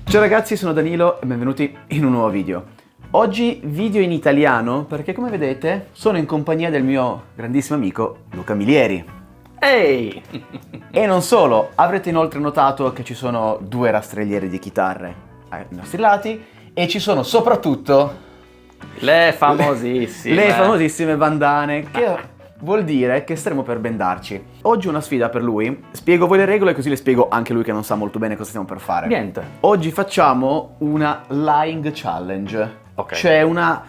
Ciao ragazzi, sono Danilo e benvenuti in un nuovo video. Oggi video in italiano perché come vedete sono in compagnia del mio grandissimo amico Luca Milieri. Ehi! E non solo, avrete inoltre notato che ci sono due rastrelliere di chitarre ai nostri lati e ci sono soprattutto Le famosissime bandane, che vuol dire che staremo per bendarci. Oggi una sfida per lui, spiego voi le regole così le spiego anche lui che non sa molto bene cosa stiamo per fare. Niente. Oggi facciamo una lying challenge, Ok. cioè una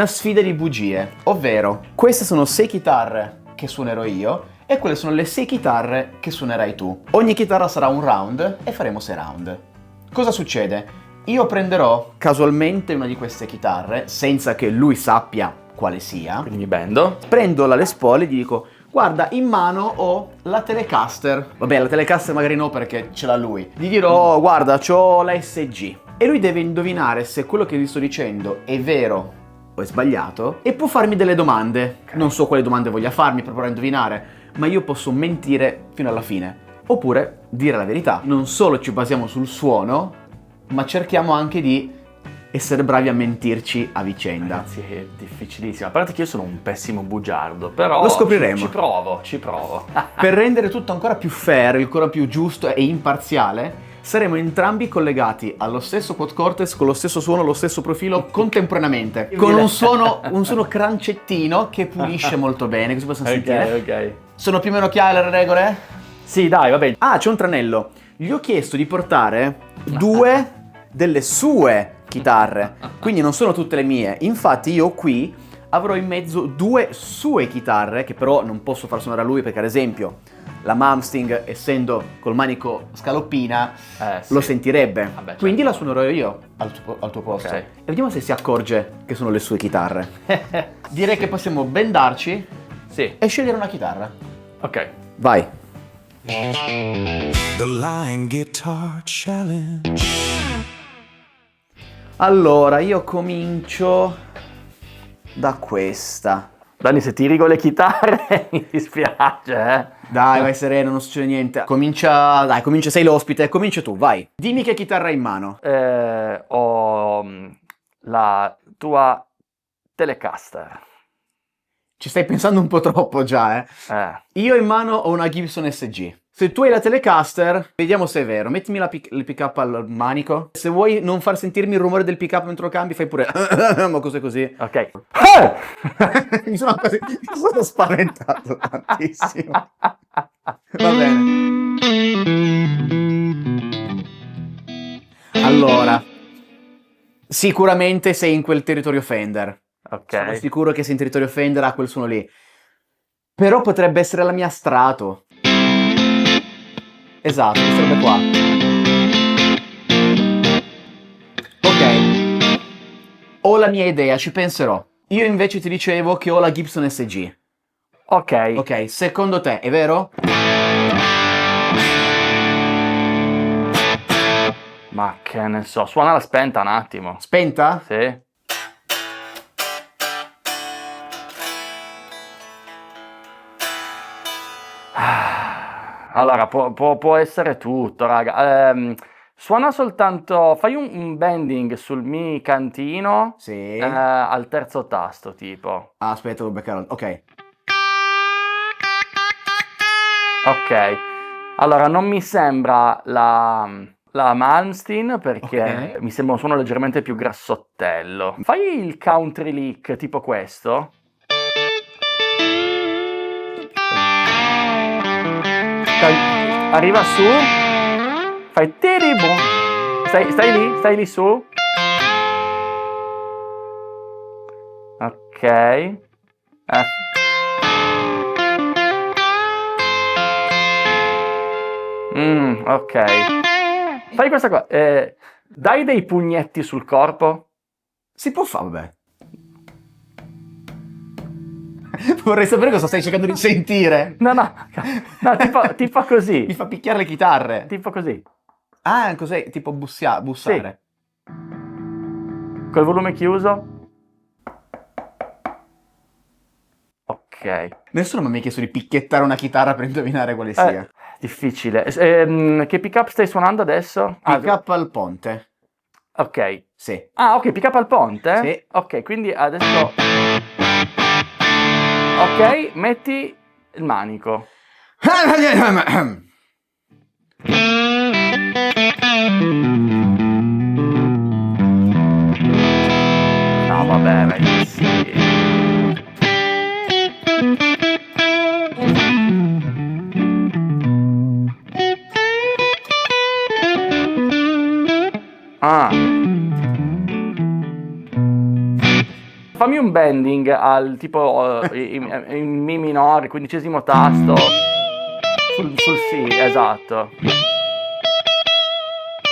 sfida di bugie, ovvero queste sono 6 chitarre che suonerò io e quelle sono le 6 chitarre che suonerai tu. Ogni chitarra sarà un round e faremo 6 round. Cosa succede? Io prenderò casualmente una di queste chitarre senza che lui sappia quale sia. Quindi mi bendo. Prendo la Les Paul e gli dico: guarda, in mano ho la Telecaster. Vabbè, la Telecaster magari no perché ce l'ha lui. Gli dirò: guarda, c'ho la SG. E lui deve indovinare se quello che gli sto dicendo è vero o è sbagliato e può farmi delle domande. Non so quali domande voglia farmi, proverò a indovinare, ma io posso mentire fino alla fine. Oppure dire la verità. Non solo ci basiamo sul suono, ma cerchiamo anche di essere bravi a mentirci a vicenda. Ragazzi, è difficilissimo. A parte che io sono un pessimo bugiardo, però Lo scopriremo. Ci provo. Per rendere tutto ancora più fair, ancora più giusto e imparziale, saremo entrambi collegati allo stesso quad cortex, con lo stesso suono, lo stesso profilo, contemporaneamente. Con un suono crancettino che pulisce molto bene, così possiamo sentire. Ok. Sono più o meno chiare le regole? Sì, dai, va bene. Ah, c'è un tranello. Gli ho chiesto di portare 2 delle sue chitarre, quindi non sono tutte le mie. Infatti io qui avrò in mezzo 2 sue chitarre che però non posso far suonare a lui perché ad esempio la Malmsteen, essendo col manico scaloppina, Sì. lo sentirebbe. Vabbè, certo. Quindi la suonerò io al tuo posto. Ok. E vediamo se si accorge che sono le sue chitarre. Direi che possiamo bendarci Sì. e scegliere una chitarra. Ok. Vai. The Line Guitar Challenge. Allora, io comincio da questa. Dani, se tiri con le chitarre mi dispiace, Dai, vai sereno, non succede niente. Comincia, sei l'ospite, comincia tu, vai. Dimmi che chitarra hai in mano. Ho la tua Telecaster. Ci stai pensando un po' troppo già, eh. Io in mano ho una Gibson SG. Se tu hai la Telecaster, vediamo se è vero. Mettimi il pick-up al manico. Se vuoi non far sentirmi il rumore del pick-up mentre lo cambi, fai pure ma cos'è così. Ok. mi sono spaventato tantissimo. Va bene. Allora, sicuramente sei in quel territorio Fender. Ok. Sono sicuro che sei in territorio Fender a quel suono lì. Però potrebbe essere la mia Strato. Esatto, questa roba qua. Ok. Ho la mia idea, ci penserò. Io invece ti dicevo che ho la Gibson SG. Ok. Ok, secondo te è vero? Ma che ne so, suona la spenta un attimo. Spenta? Sì. Allora, può essere tutto, raga. Suona soltanto, fai un bending sul mi cantino, Sì. al terzo tasto, tipo. Ah, aspetta, devo beccarlo. Ok. Ok. Allora, non mi sembra la Malmsteen perché Ok. mi sembra un suono leggermente più grassottello. Fai il country lick tipo questo. Arriva su, fai tiri boom. Stai lì su. Ok. Ok. Fai questa qua. Dai dei pugnetti sul corpo. Si può fare, vabbè. Vorrei sapere cosa stai cercando di sentire. No, tipo così. Mi fa picchiare le chitarre. Tipo così. Ah, cos'è? Tipo bussare. Col volume chiuso. Ok. Ok. Nessuno mi ha mai chiesto di picchiettare una chitarra per indovinare quale sia. Difficile. Che pick up stai suonando adesso? Pick up al ponte. Ok. Sì. Ah, ok, pick up al ponte? Sì. Ok, quindi adesso... Ok, metti il manico. No, vabbè, ma sì. Ah. Fammi un bending al tipo in Mi minore, 15° tasto. Sul Si, esatto.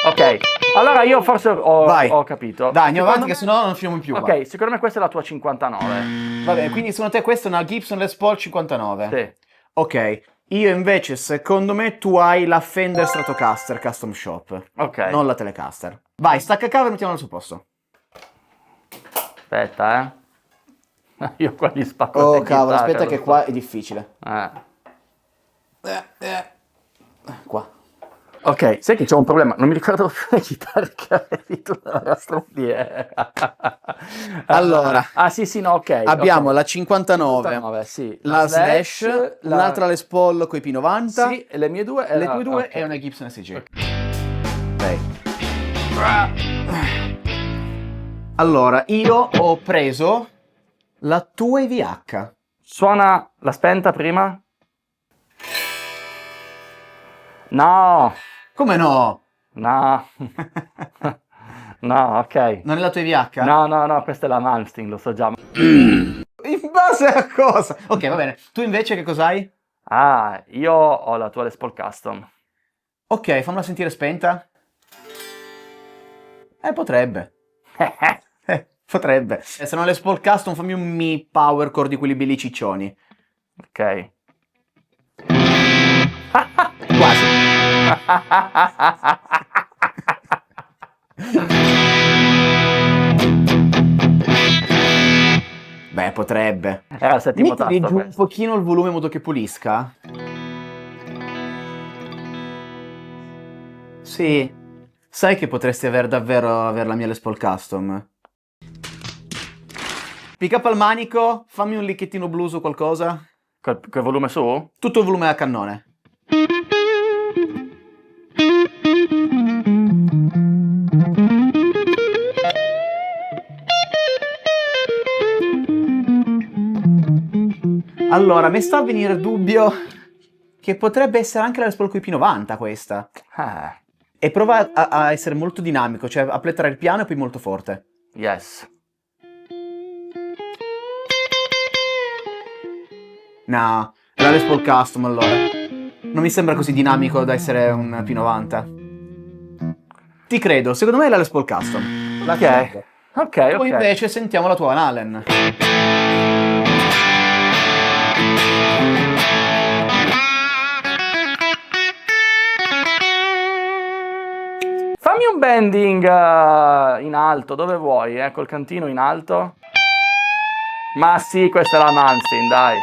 Ok, allora io forse Vai. ho capito. Dai, andiamo avanti, che Secondo sennò non finiamo più qua. Ok, secondo me questa è la tua 59. Vabbè, quindi secondo te questa è una Gibson Les Paul 59? Sì. Ok, io invece, secondo me, tu hai la Fender Stratocaster Custom Shop. Ok. Non la Telecaster. Vai, stacca cavo e mettiamo al suo posto. Aspetta, Io qua gli spacco Oh, le cavolo, chitarre, aspetta lo che so. qua è difficile. Qua. Ok, sai che c'è un problema? Non mi ricordo più le chitarre che avevi tu nella rastrelliera. Allora. Ah, sì, no, ok. Abbiamo ok. la 59, 59, sì. la Slash, un'altra Les Paul con i P90. Sì, e le mie due. Le tue due ok. e una Gibson SG. Allora, io ho preso la tua EVH. Suona la spenta prima? No, Come no? no. No, ok. Non è la tua EVH? No, questa è la Malmsteen, lo so già. In base a cosa? Ok, va bene. Tu invece che cos'hai? Ah, io ho la tua Les Paul Custom. Ok, fammela sentire spenta. Potrebbe. Potrebbe. Se non Les Paul Custom, fammi un Mi Power Core di quelli belli ciccioni. Ok. Quasi. Beh, potrebbe. Era il settimo Mi tiri tasto giù un questo. pochino il volume in modo che pulisca? Sì. Sai che potresti davvero avere la mia Les Paul Custom? Pick up al manico, fammi un licchettino blues o qualcosa. Col volume su? Tutto il volume a cannone. Allora, mi sta a venire dubbio che potrebbe essere anche la Les Paul coi P90 questa. E prova a essere molto dinamico, cioè a plettrare il piano e poi molto forte. Yes. No, è la Les Paul Custom allora. Non mi sembra così dinamico da essere un P90. Ti credo, secondo me è la Les Paul Custom. La credo. Ok. Poi invece sentiamo la tua Van Halen. Fammi un bending in alto, dove vuoi, col cantino in alto. Ma sì, questa è la Malmsteen, dai.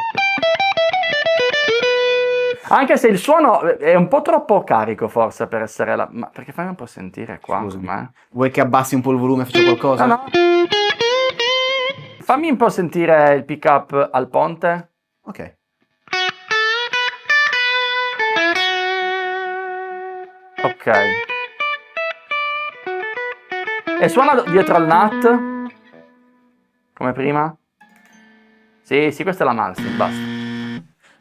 Anche se il suono è un po' troppo carico forse per essere la... Ma perché fammi un po' sentire qua. Scusami. Vuoi che abbassi un po' il volume e faccia qualcosa? No. Fammi un po' sentire il pick up al ponte. Ok. Ok. E suona dietro al nut. Come prima. Sì, questa è la Malmsteen, basta.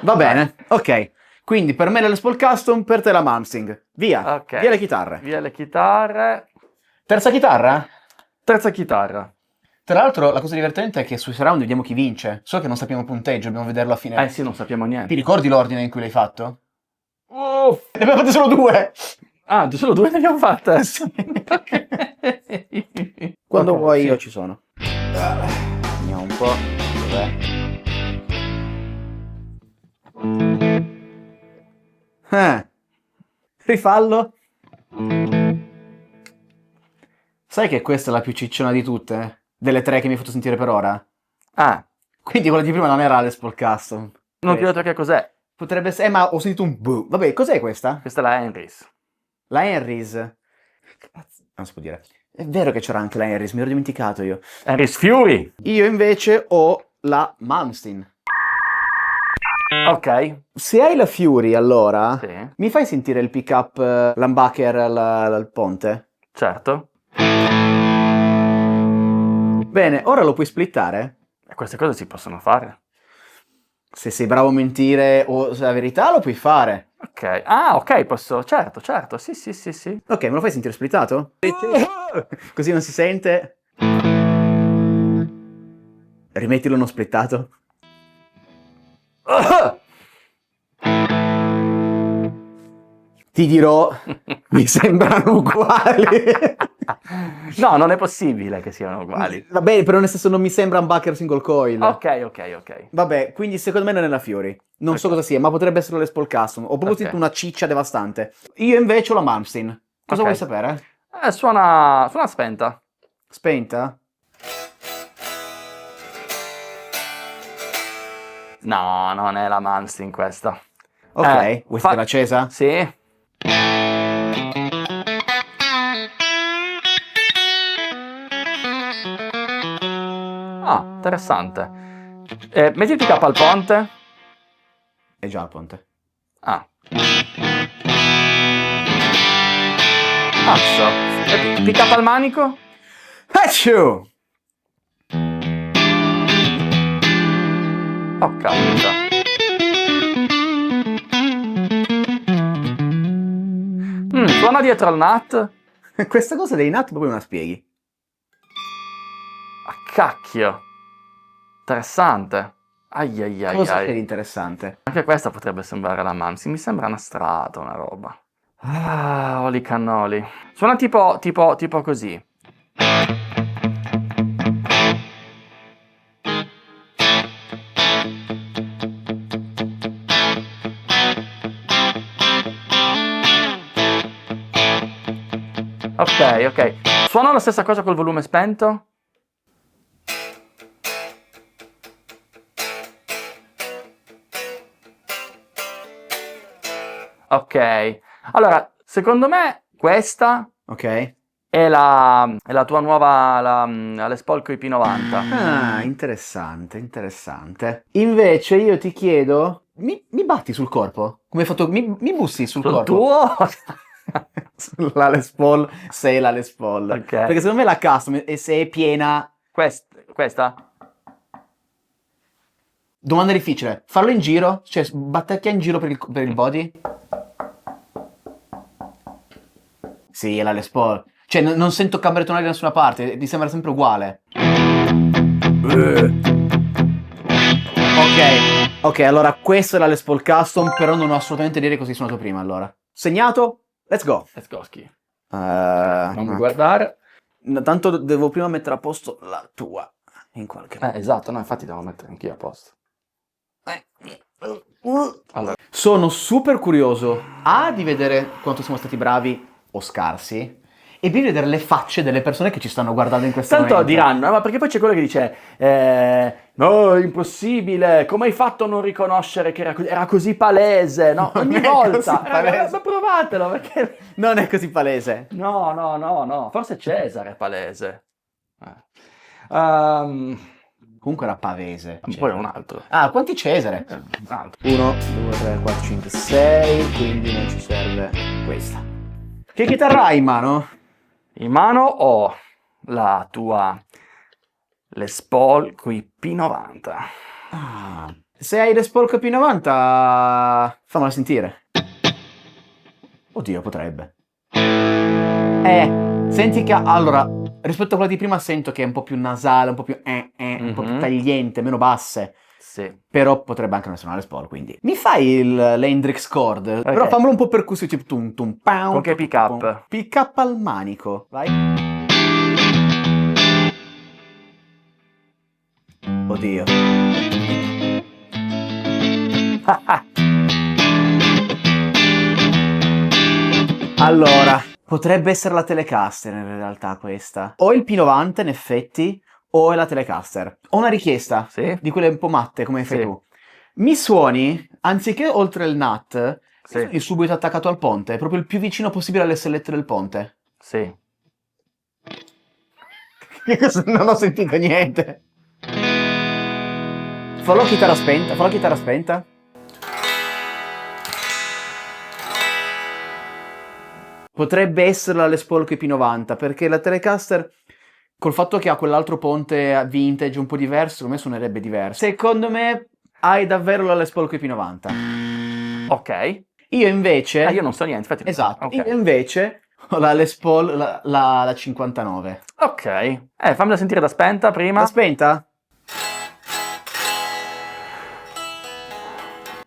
Va bene, ok. Quindi per me la Les Paul Custom, per te la Malmsteen. Via, Ok. via le chitarre. Via le chitarre. Terza chitarra? Terza chitarra. Tra l'altro la cosa divertente è che sui surround vediamo chi vince. Solo che non sappiamo il punteggio, dobbiamo vederlo a fine. Sì, non sappiamo Ti niente. ricordi l'ordine in cui l'hai fatto? Uff. Ne abbiamo fatte solo due! Ah, solo due ne abbiamo fatte? Sì. Quando Ok, vuoi sì. io ci sono. Vediamo un po'. Dov'è? Rifallo. Sai che questa è la più cicciona di tutte? Delle tre che mi hai fatto sentire per ora? Ah, Quindi quella di prima non era la Les Paul Custom. Non ti ho detto che cos'è. Potrebbe essere, ma ho sentito un boom. Vabbè, cos'è questa? Questa è la Henry's. La Henry's. Che cazzo? Non si può dire. È vero che c'era anche la Henry's, mi ero dimenticato io. Henry's Fury. Io invece ho la Malmsteen. Ok. Se hai la Fury, allora, Sì, mi fai sentire il pick-up l'humbucker al ponte? certo. Bene, ora lo puoi splittare? E queste cose si possono fare. Se sei bravo a mentire o se la verità lo puoi fare. Ok. Ah, ok, posso. Certo, certo. Sì, sì, sì, sì. Ok, me lo fai sentire splittato? Così non si sente. Rimettilo non splittato. Ti dirò, mi sembrano uguali. No, non è possibile che siano uguali. Va bene, però nel senso non mi sembra un Bucker single coil. Ok, ok, ok. Vabbè, quindi secondo me non è la Fury. Non so cosa sia, ma potrebbe essere l'Es Paul Custom. Ho proprio sentito una ciccia devastante. Io invece ho la Malmsteen. Cosa Ok. vuoi sapere? Suona spenta. Spenta? No, non è la Malmsteen questa. Ok, vuoi farla accesa? Sì. Ah, interessante. Mettiti capo al ponte. È già al ponte. Ah. Cazzo. Pick up al manico. Achoo! Oh, cazzo. Suona dietro al nut. Questa cosa dei nut proprio me la spieghi. Ah, cacchio. Interessante. Ai ai ai Cosa ai. è interessante? Anche questa potrebbe sembrare la Mamsi. Mi sembra una strata, una roba. Ah, oli cannoli. Suona tipo così. Ok, ok. Suona la stessa cosa col volume spento? Ok. Allora, secondo me questa Ok. è la tua nuova la Les Paul coi P90. Ah, interessante, interessante. Invece io ti chiedo, mi batti sul corpo? Come hai fatto? Mi bussi sul Sul corpo? tuo? Sulla Les Paul, sei la Les Paul. Ok. Perché secondo me la custom, e se è piena... Questa? Domanda difficile. Farlo in giro? Cioè, battecchia in giro per il body? Sì, è la Les Paul. Cioè, non sento cambiare tonali da nessuna parte, mi sembra sempre uguale. Ok, allora questa è la Les Paul Custom, però non ho assolutamente idea di cosa hai suonato prima, allora. Segnato? Let's go. Let's go, Ski. Non mi guardare. Tanto devo prima mettere a posto la tua, in qualche modo. Esatto, no, infatti devo mettere anch'io a posto. Allora. Sono super curioso di vedere quanto siamo stati bravi o scarsi e di vedere le facce delle persone che ci stanno guardando in questo Tanto momento. diranno, ma perché poi c'è quello che dice no, è impossibile, come hai fatto a non riconoscere che era così palese? No, Non ogni è volta. così palese. Ma provatelo, perché... Non è così palese. No, forse Cesare è palese. Comunque era pavese. Poi è un altro. Ah, quanti Cesare? Un altro. 1, 2, 3, 4, 5, 6, quindi non ci serve questa. Che chitarra hai in mano? In mano ho la tua Les Paul qui P90. Se hai Les Paul P90, fammela sentire. Oddio, potrebbe. Senti che... Allora, rispetto a quella di prima sento che è un po' più nasale, un po' più un po' più tagliente, meno basse. Sì. Però potrebbe anche non essere una Les Paul, quindi. Mi fai l'Hendrix Chord? Però fammelo un po' percussivo, tipo tum tum pow. Con che pick up? Pick up al manico, vai. Oddio. Allora, potrebbe essere la Telecaster in realtà questa. O il P90 in effetti, o è la Telecaster? Ho una richiesta, Sì? di quelle un po' matte come fai Sì. tu. Mi suoni, anziché oltre il NAT, Sì. mi suoni subito attaccato al ponte, proprio il più vicino possibile alle sellette del ponte. Sì. Non ho sentito niente. Fallo chitarra spenta, fallo chitarra spenta. Potrebbe essere la Les Paul P90, perché la Telecaster, col fatto che ha quell'altro ponte vintage un po' diverso, secondo me suonerebbe diverso. Secondo me hai davvero la Les Paul P90. Ok. Io invece... Io non so niente, infatti. Esatto, Ok. io invece ho la Les Paul, la 59. Ok. Fammela sentire da spenta prima. La spenta?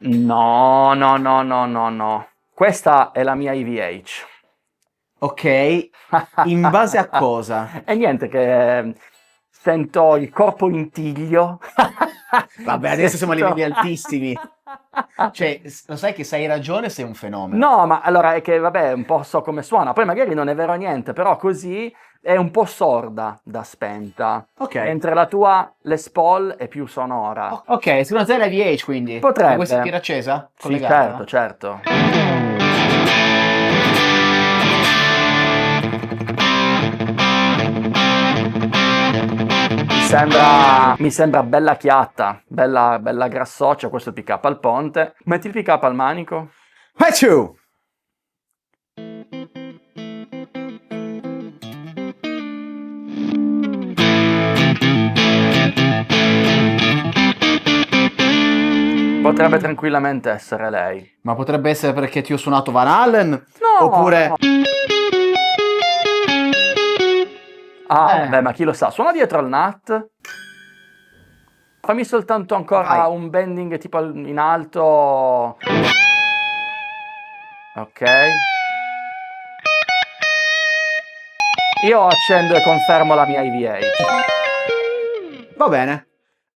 No, no, no, no, no, no. Questa è la mia EVH. Ok, in base a cosa? E niente, che sento il corpo in tiglio. Vabbè, adesso siamo a livelli altissimi. Cioè, lo sai che se hai ragione sei un fenomeno. No, ma allora è che vabbè, un po' so come suona, poi magari non è vero niente, però così è un po' sorda da spenta. Ok. Mentre la tua Les Paul è più sonora. Ok, secondo te è la VH quindi? Potrebbe. Ma vuoi sentire accesa? Sì, Collegata? certo. Mi sembra bella chiatta, bella grassoccia, questo è il pick up al ponte. Metti il pick up al manico. Hachu! Potrebbe tranquillamente essere lei. Ma potrebbe essere perché ti ho suonato Van Halen? No! Oppure... Beh, ma chi lo sa? Suona dietro al NAT. Fammi soltanto ancora Vai. un bending tipo in alto. Ok. Io accendo e confermo la mia EVH. Va bene.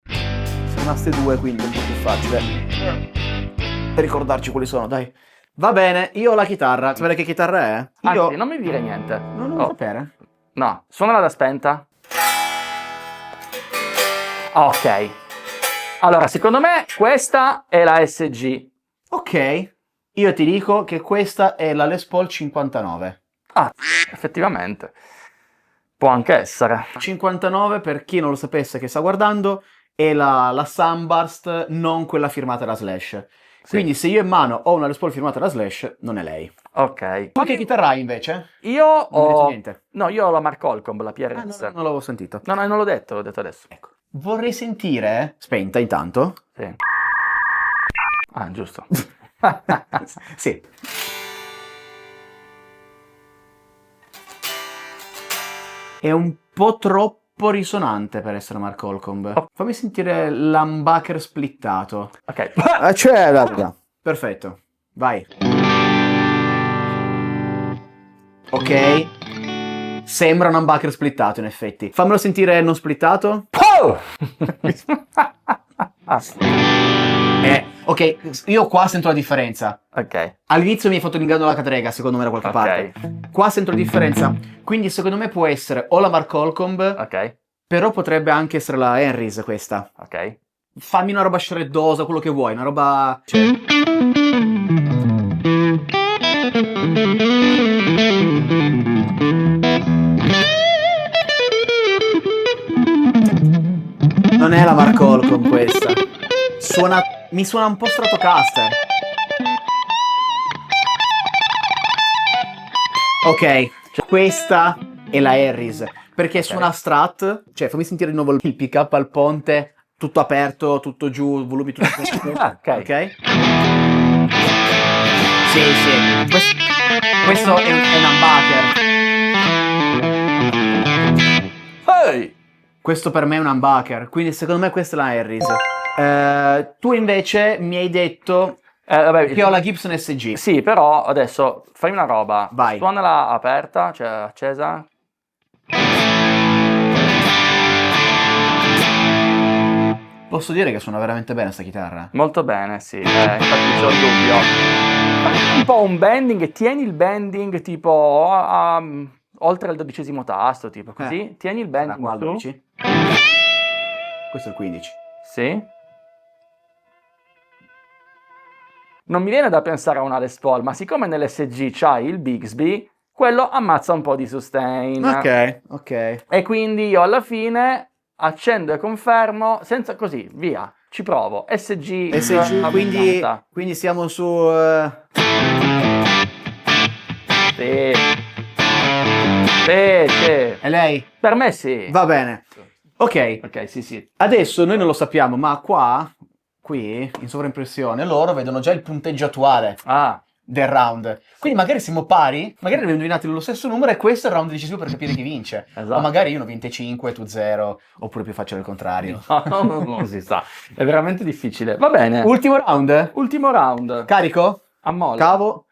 Sono rimaste due, quindi è un po' più facile. Per ricordarci quali sono, dai. Va bene, io ho la chitarra. Sapete che chitarra è? Io... Anzi, non mi dire niente. Non lo vuoi sapere? No, suonala da spenta. Ok. Allora, secondo me questa è la SG. Ok. Io ti dico che questa è la Les Paul 59. Ah, effettivamente. Può anche essere. 59, per chi non lo sapesse che sta guardando, è la Sunburst, non quella firmata da Slash. Quindi se io in mano ho una Les Paul firmata da Slash, non è lei. Ok. Tu che chitarra hai invece? Io Non hai detto ho... niente. No, io ho la Mark Holcomb, la Ah, PRS. non l'avevo sentito. No, non l'ho detto adesso. Ecco. Vorrei sentire... Spenta intanto. Sì. Ah, giusto. Sì. È un po' troppo risonante per essere Mark Holcomb. Oh. Fammi sentire l'humbucker splittato. Ok. C'è la... Perfetto. Vai. Ok. Sembra un humbucker splittato, in effetti. Fammelo sentire non splittato. Oh! Ok, io qua sento la differenza. Ok. All'inizio mi hai fatto l'inganno alla cadrega, secondo me da qualche Ok. parte. Qua sento la differenza. Quindi secondo me può essere o la Mark Holcomb, Ok. però potrebbe anche essere la Henrys questa. Ok. Fammi una roba shreddosa, quello che vuoi, una roba... Non è la Mark Holcomb questa. Mi suona un po' Stratocaster. Ok, questa è la Harris. Perché suona Strat. Cioè, fammi sentire di nuovo il pick up al ponte. Tutto aperto, tutto giù, volumi tutti Ok. ok? Sì, sì. Questo è un humbucker. Hey! Questo per me è un humbucker. Quindi secondo me questa è la Harris. Tu invece mi hai detto Vabbè, che ho la Gibson SG. Sì, però adesso fai una roba. Vai. Suonala aperta, cioè accesa. Posso dire che suona veramente bene sta chitarra. Molto bene, sì. Infatti c'ho il dubbio. Fai un po' un bending e tieni il bending tipo oltre il 12° tasto, tipo così, tieni il bending Qua al su. 12. Questo è il 15. Sì. Non mi viene da pensare a una Les Paul, ma siccome nell'SG c'hai il Bixby, quello ammazza un po' di sustain. Ok. E quindi io alla fine accendo e confermo, senza così, via, ci provo. SG, SG, quindi, abbondanza. quindi siamo su... Sì. Sì, sì. È lei? Per me sì. Va bene. Ok, Ok, sì. adesso noi non lo sappiamo, ma qui, in sovraimpressione, loro vedono già il punteggio attuale Ah, del round. Quindi magari siamo pari, magari abbiamo indovinato lo stesso numero e questo è il round decisivo per capire chi vince. Esatto. O magari io ne ho vinte 5, tu 0, oppure più facile il contrario. no, non si sa. È veramente difficile. Va bene. Ultimo round? Ultimo round. Carico? A molla. Cavo?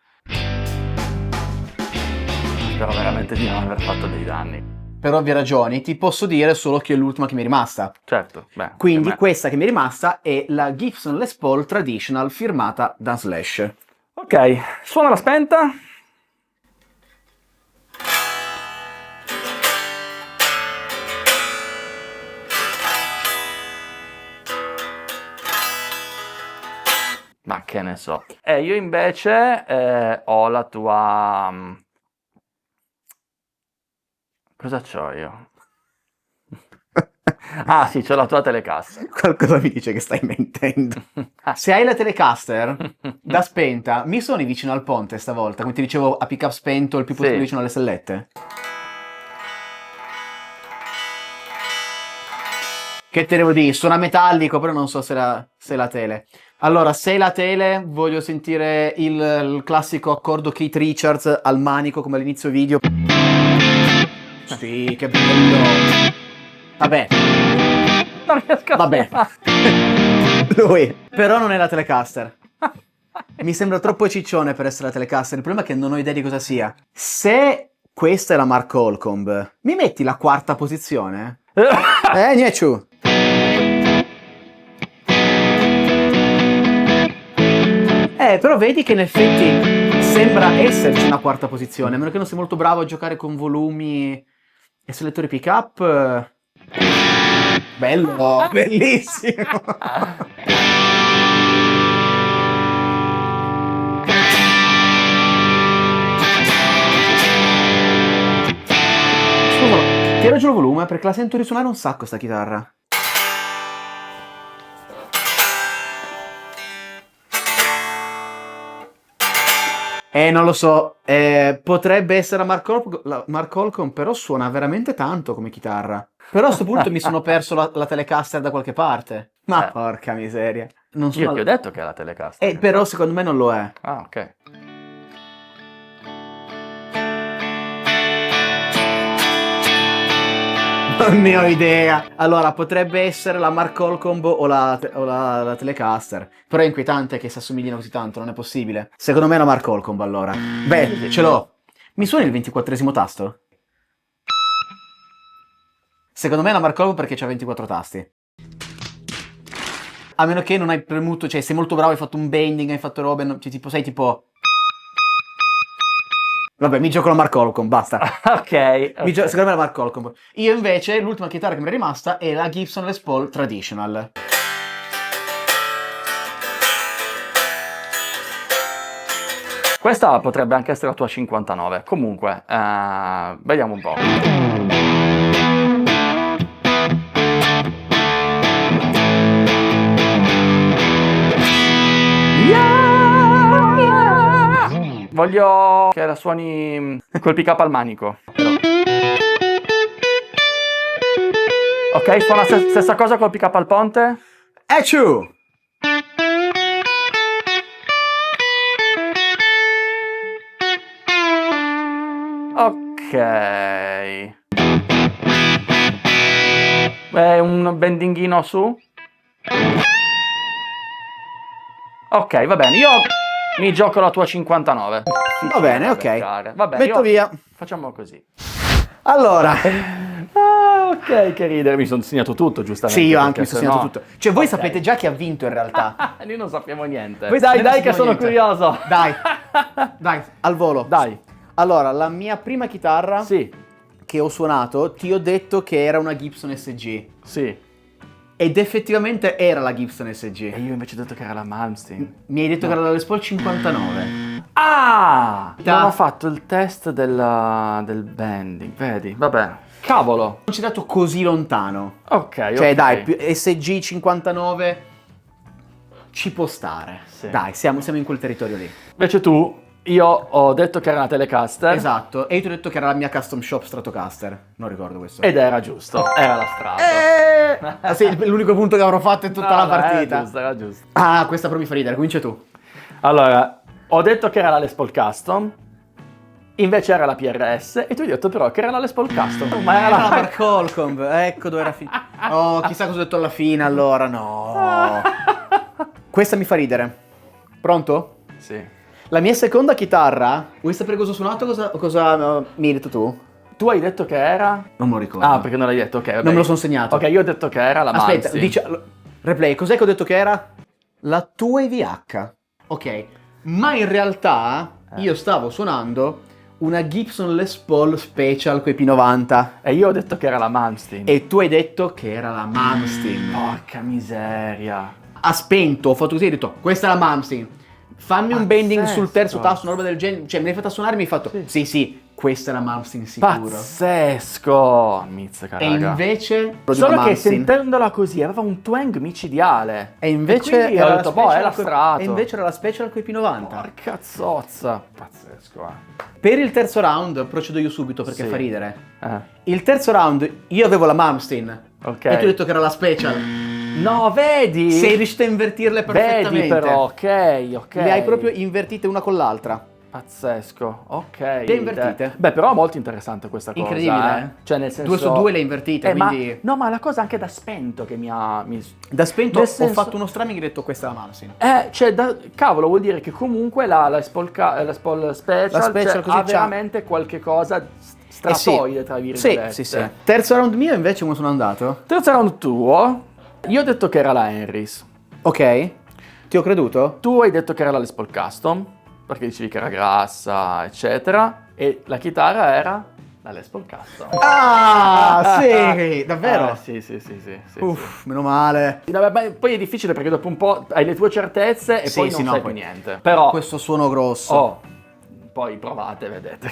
Spero veramente di non aver fatto dei danni. Per ovvie ragioni, ti posso dire solo che è l'ultima che mi è rimasta. Certo. Beh, Quindi anche me. questa che mi è rimasta è la Gibson Les Paul Traditional firmata da Slash. Ok, suona la spenta. Ma che ne so. Io invece ho la tua... Cosa c'ho io? Ah sì, c'ho la tua Telecaster. Qualcosa mi dice che stai mentendo. Se hai la Telecaster da spenta, mi suoni vicino al ponte stavolta, come ti dicevo a pick up spento, il più possibile Sì. vicino alle sellette? Che te devo dire? Suona metallico, però non so se la tele. Allora, se la tele, voglio sentire il classico accordo Keith Richards al manico come all'inizio video. Sì, che bello. Vabbè, Non riesco a vabbè. Lui. Però non è la Telecaster. Mi sembra troppo ciccione per essere la Telecaster. Il problema è che non ho idea di cosa sia. Se questa è la Mark Holcomb, mi metti la quarta posizione? Nieciu. Però vedi che in effetti sembra esserci una quarta posizione, a meno che non sei molto bravo a giocare con volumi e selettori pick up. Bello, bellissimo. Scusa, tiro giù il volume perché la sento risuonare un sacco sta chitarra. Non lo so, potrebbe essere la Mark Holcomb, però suona veramente tanto come chitarra. Però a sto punto mi sono perso la Telecaster da qualche parte. Ma porca miseria. Non Io suona... ti ho detto che è la Telecaster. però secondo me non lo è. Ah, ok. Non ne ho idea. Allora, potrebbe essere la Mark Holcomb o la Telecaster. Però è inquietante che si assomiglino così tanto, non è possibile. Secondo me è la Mark Holcomb, allora. Beh, ce l'ho. Mi suoni il 24esimo tasto? Secondo me è la Mark Holcomb perché c'ha 24 tasti. A meno che non hai premuto, cioè sei molto bravo, hai fatto un bending, hai fatto robe, cioè, tipo, sei tipo... Vabbè, mi gioco la Mark Holcomb, basta. Ok. Secondo me è la Mark Holcomb. Io invece, l'ultima chitarra che mi è rimasta è la Gibson Les Paul Traditional. Questa potrebbe anche essere la tua 59. Comunque, vediamo un po'. Voglio che la suoni col pick up al manico. Ok, suona stessa cosa col pick up al ponte. Ciu! Ok. Un bendinghino su. Ok, va bene. Io mi gioco la tua 59. Va bene, ok. Va bene, Metto via. Facciamo così. Allora, Ok, che ridere. Mi sono segnato tutto, giustamente. sì, io anche mi perché sono segnato sennò- tutto. Cioè, voi Ok. sapete già chi ha vinto in realtà. Noi non sappiamo niente. Voi Dai, non dai, che sappiamo sono niente. curioso. Dai, al volo. Dai. Allora, la mia prima chitarra Sì. che ho suonato, ti ho detto che era una Gibson SG. Sì. Ed effettivamente era la Gibson SG. E io invece ho detto che era la Malmsteen. Mi hai detto che era la Les Paul 59. Ah! Non ho fatto il test del bending, vedi? Vabbè. Cavolo. Non ci è dato così lontano. Ok, Cioè ok. dai, SG 59 ci può stare. Sì. Dai, siamo in quel territorio lì. Invece tu, io ho detto che era una Telecaster. Esatto, e io ti ho detto che era la mia custom shop Stratocaster. Non ricordo questo. Ed era giusto, era la strada. Ah, sì, l'unico punto che avrò fatto in tutta la partita. Era giusto. Ah, questa però mi fa ridere, comincia tu. Allora, ho detto che era la Les Paul Custom, invece era la PRS, e tu hai detto però che era la Les Paul Custom. Ma Era la Mark Holcomb, ecco dove era Oh, chissà cosa ho detto alla fine allora, no. Questa mi fa ridere. Pronto? Sì. La mia seconda chitarra, vuoi sapere cosa ho suonato o cosa mi hai detto tu? Tu hai detto che era... Non me lo ricordo. Ah, perché non l'hai detto, ok. Vabbè. Non me lo sono segnato. Ok, io ho detto che era la Aspetta, Malmsteen. replay, cos'è che ho detto che era? La tua EVH. Ok, ma in realtà io stavo suonando una Gibson Les Paul Special coi P90 E io ho detto che era la Malmsteen. e tu hai detto che era la Malmsteen. Porca miseria. Ha spento, ho fatto così e ho detto questa è la Malmsteen. Fammi un bending sul terzo tasto, una roba del genere. Cioè, me l'hai fatta suonare e mi hai fatto sì, questa è la Malmsteen sicuro. Pazzesco. Mizzica, E raga. invece Solo che sentendola così aveva un twang micidiale. E invece quindi era ho la detto, boh, special è la strato. E invece era la special coi P90. Porca zozza. Pazzesco, Per il terzo round procedo io subito perché Sì. fa ridere. eh. Il terzo round io avevo la Malmsteen Ok. e tu hai detto che era la special. No, vedi? Sei riuscito a invertirle perfettamente. Vedi però, ok. Le hai proprio invertite una con l'altra. Pazzesco, ok. Le hai invertite? Beh, però è molto interessante questa cosa. Incredibile, Cioè, nel senso... 2 su 2 le hai invertite, quindi... Ma, no, ma la cosa anche da spento che mi ha... Da spento Nel ho senso- fatto uno strumming e ho detto questa è la Malmsteen. Cioè, cavolo, vuol dire che comunque la Spol Special, La Special cioè, così ha c'ha- veramente qualche cosa stratoide, tra virgolette. Sì. Terzo round mio invece come sono andato? Terzo round tuo, io ho detto che era la Henrys. Ok, ti ho creduto? Tu hai detto che era la Les Paul Custom, perché dicevi che era grassa, eccetera, e la chitarra era la Les Paul Custom. Ah, sì, davvero? Sì. Uff, meno male. Sì, vabbè, ma poi è difficile perché dopo un po' hai le tue certezze e Sì, poi sì, non no, sai poi- più niente. Però, Questo suono grosso. poi provate, vedete,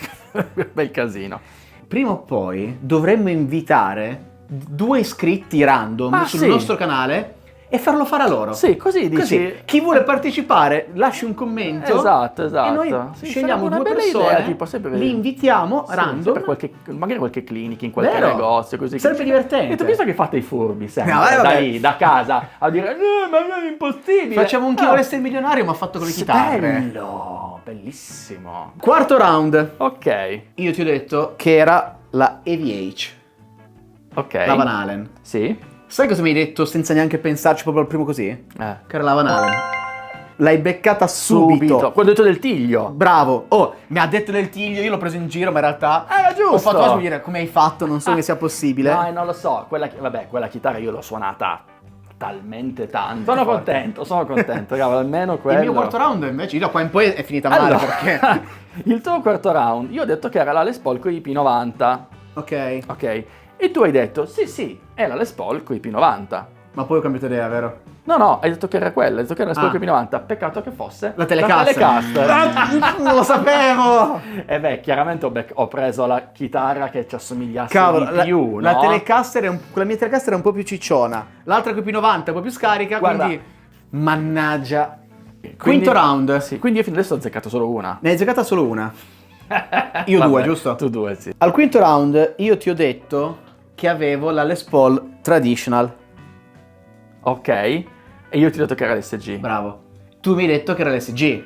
bel casino. Prima o poi dovremmo invitare 2 iscritti random sul sì. nostro canale e farlo fare a loro. Sì, così dici. Così, chi vuole partecipare lasci un commento. Esatto. E noi Sì, scegliamo sarebbe una 2 bella persone, idea, tipo, sempre li invitiamo Sì, random. sempre magari qualche clinica, in qualche Vero? negozio, così. Sarebbe divertente. E tu pensa che fate i furbi sempre, No, vabbè. da lì, da casa, a dire ma non è impossibile. Facciamo un chi vuole essere milionario ma fatto con le chitarre. Bello, bellissimo. Quarto round. Ok. Io ti ho detto che era la EVH, Ok. la Van Halen. Sì. Sai cosa mi hai detto senza neanche pensarci proprio al primo così? Che Eh. era la Van Halen. L'hai beccata subito. Quello detto del Tiglio. Bravo. Oh, mi ha detto del Tiglio, io l'ho preso in giro, ma in realtà Era giusto. ho fatto caso di dire come hai fatto, non so che sia possibile. No, non lo so. Quella chitarra io l'ho suonata talmente tanto. Sono contento, cavolo, almeno quello. Il mio quarto round invece, da qua in poi è finita male Allora, perché... il tuo quarto round, io ho detto che era la Les Paul con i P90. Ok, Ok. E tu hai detto, sì, è la Les Paul con i P90. ma poi ho cambiato idea, vero? No, hai detto che era quella, hai detto che era la Les Paul Ah. con i P90. Peccato che fosse La Telecaster. Telecaster. Lo sapevo! E beh, chiaramente ho preso la chitarra che ci assomigliasse Cavolo, di più, la no? Telecaster la mia Telecaster è un po' più cicciona. L'altra con i P90 è un po' più scarica, Guarda. quindi... Mannaggia. Quindi- Quinto round. Sì, quindi io fino adesso ho azzeccato solo una. Ne hai giocata solo una. Io Vabbè, due, giusto? Tu due, sì. Al quinto round io ti ho detto che avevo la Les Paul Traditional. Ok. E io ti ho detto che era l'SG. Bravo. Tu mi hai detto che era l'SG.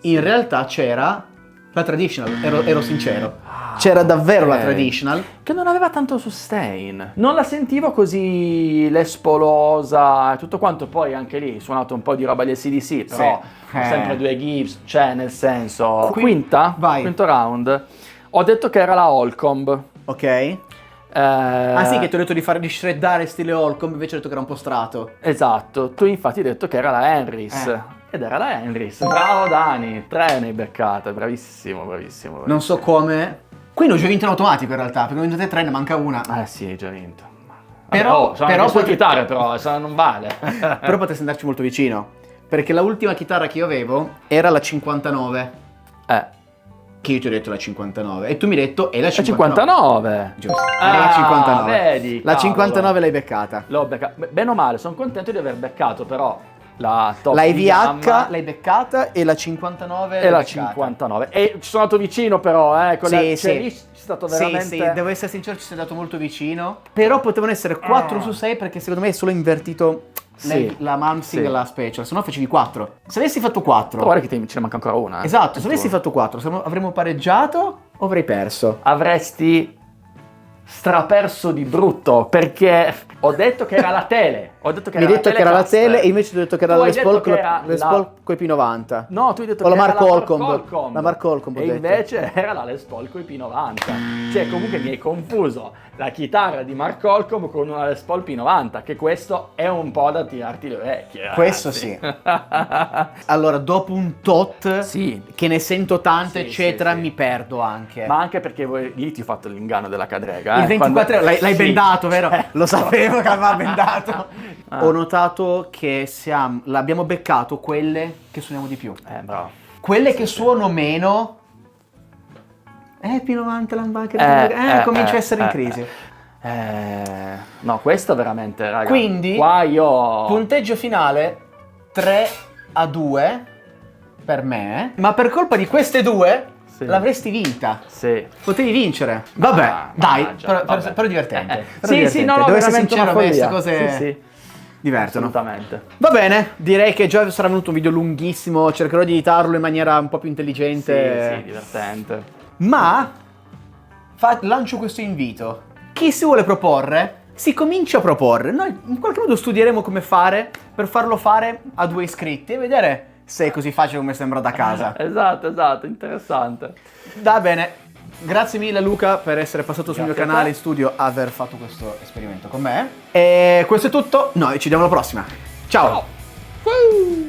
In realtà c'era la Traditional, ero sincero. C'era davvero la ok. Traditional. Che non aveva tanto sustain. Non la sentivo così lespolosa e tutto quanto. Poi anche lì suonato un po' di roba del CDC, però Sì. sempre due Gibbs, cioè nel senso... Vai. Quinto round. Ho detto che era la Holcomb. Ok. Ah sì, che ti ho detto di fare di shreddare stile Holcomb, invece ho detto che era un po' strato. Esatto, tu infatti hai detto che era la Henrys. Ed era la Henrys. Bravo Dani, 3 ne hai beccate, bravissimo. Non so come, Quindi ho già vinto in automatico in realtà, perché ho vinto te 3, ne manca una. Sì, hai già vinto. Però- sono però anche sue poi- chitarre, però se non vale. Però potresti andarci molto vicino, perché la ultima chitarra che io avevo era la 59, che io ti ho detto la 59, e tu mi hai detto è la La 59. 59. Giusto, era la 59. Vedi, La cavolo. 59 l'hai beccata. L'ho beccato. Bene o male, sono contento di aver beccato però la top La di EVH gamma l'hai beccata e la 59 e l'hai la beccata. 59. E ci sono andato vicino però, con Sì, la, sì. lì c'è stato veramente... Sì, devo essere sincero, ci sei andato molto vicino. Però potevano essere 4 su 6 perché secondo me è solo invertito Sì. la Malmsting Sì. e la Special, se no facevi 4. Se avessi fatto 4, Però guarda che ce ne manca ancora una. esatto, se avessi fatto 4, avremmo pareggiato o avrei perso? Avresti straperso di brutto, perché ho detto che era la tele. Ho detto che Mi hai era detto la che era la Telecaster. tele e invece ti ho detto che era Tu la hai Les Paul, detto che era Les la- Paul coi P90. No, tu hai detto O la che era Mark la Holcomb. La Mark Holcomb ho e detto. invece era la Les Paul coi P90. Cioè comunque mi hai confuso la chitarra di Mark Holcomb con una Les Paul P90, che questo è un po' da tirarti le orecchie. ragazzi. Questo sì. Allora, dopo un tot, Sì. che ne sento tante, Sì, eccetera, sì, sì. mi perdo anche. Ma anche perché lì ti ho fatto l'inganno della cadrega. Il 24 l'hai Sì. bendato, vero? Lo sapevo che aveva bendato. Ah. Ho notato che l'abbiamo beccato quelle che suoniamo di più. Bravo. Quelle che suono meno. P90 Lambacher. Comincia a essere in crisi. No, questo veramente, raga. Quindi, qua io... punteggio finale 3-2 per me. Ma per colpa di queste due Sì. l'avresti vinta. Sì. Potevi vincere. Vabbè, Ah, dai, mannaggia, però, vabbè. però divertente. Però Sì, divertente. sì, no, no, Devo essere veramente sincero, a una me queste follia. cose Sì, sì. divertono. Assolutamente. Va bene, direi che già sarà venuto un video lunghissimo, cercherò di editarlo in maniera un po' più intelligente. Sì, divertente. Ma lancio questo invito. Chi si vuole proporre, si comincia a proporre. Noi in qualche modo studieremo come fare per farlo fare a 2 iscritti e vedere se è così facile come sembra da casa. Esatto, interessante. Va bene. Grazie mille Luca per essere passato sul mio Grazie a canale te. in studio, aver fatto questo esperimento con me. E questo è tutto, noi ci vediamo alla prossima. Ciao. Ciao.